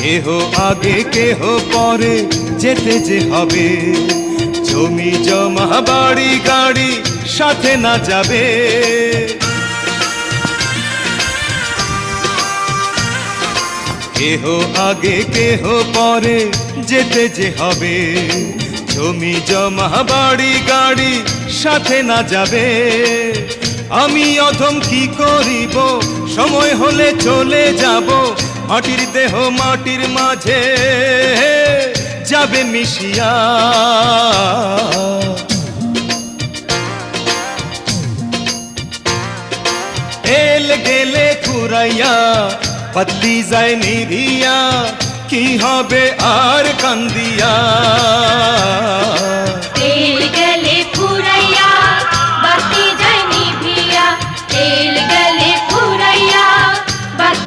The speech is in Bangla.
কেহ আগে কেহ পরে যেতে যে হবে, জমি জমা বাড়ি গাড়ি সাথে না যাবে। কেহ আগে কেহ পরে যেতে যে হবে, জমি জমা বাড়ি গাড়ি সাথে না যাবে। আমি অধম কি করিব, সময় হলে চলে যাব, মাটির দেহ মাটির মাঝে যাবে মিশিয়া। এল গেলে ফুরাইয়া পত্তি যায় নিভিয়া, কি হবে আর কান্দিয়া। তেল গেলে ফুরাইয়া বাতি যায় নিভিয়া, তেল গেলে ফুরাইয়া বাতি